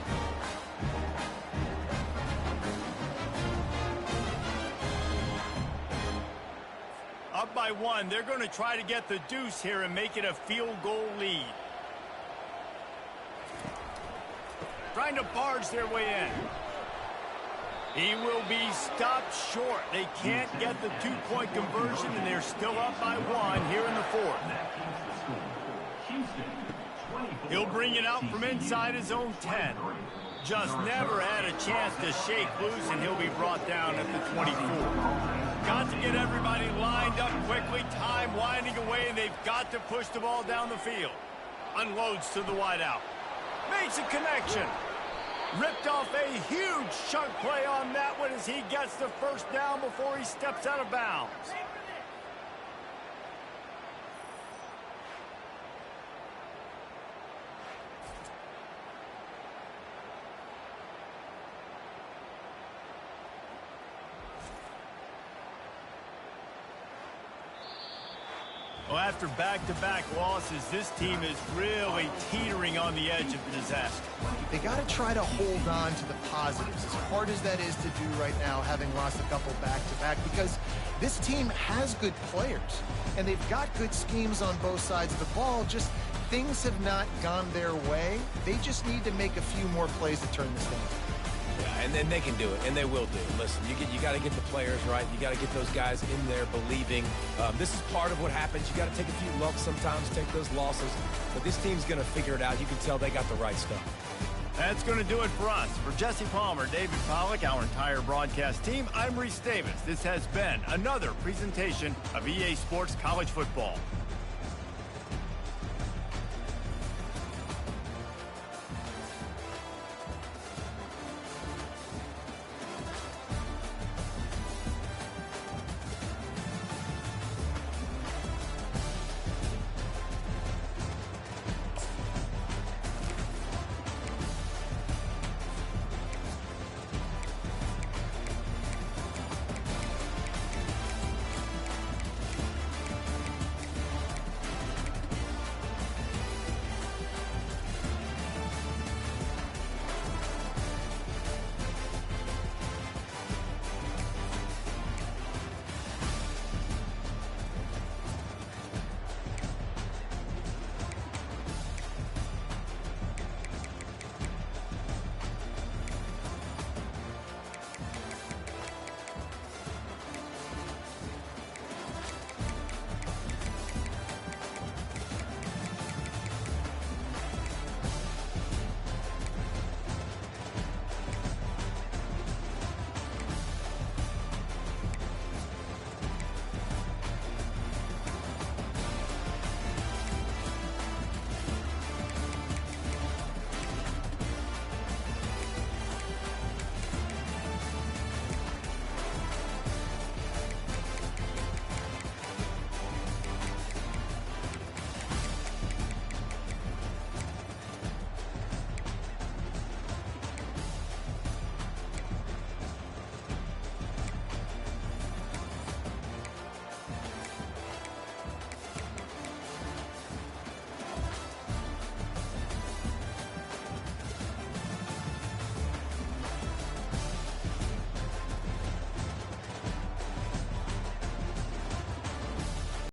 Up by one, they're going to try to get the deuce here and make it a field goal lead. Trying to barge their way in. He will be stopped short. They can't get the two-point conversion, and they're still up by one here in the fourth. He'll bring it out from inside his own 10. Just never had a chance to shake loose, and he'll be brought down at the 24. Got to get everybody lined up quickly, time winding away, and they've got to push the ball down the field. Unloads to the wideout. Makes a connection. Ripped off a huge chunk play on that one as he gets the first down before he steps out of bounds. Well, after back-to-back losses, this team is really teetering on the edge of disaster. They got to try to hold on to the positives, as hard as that is to do right now, having lost a couple back-to-back, because this team has good players, and they've got good schemes on both sides of the ball. Just things have not gone their way. They just need to make a few more plays to turn this thing. Yeah, and then they can do it, and they will do it. Listen, you got to get the players right. You got to get those guys in there believing. This is part of what happens. You got to take a few lumps sometimes, take those losses. But this team's going to figure it out. You can tell they got the right stuff. That's going to do it for us. For Jesse Palmer, David Pollack, our entire broadcast team, I'm Reese Davis. This has been another presentation of EA Sports College Football.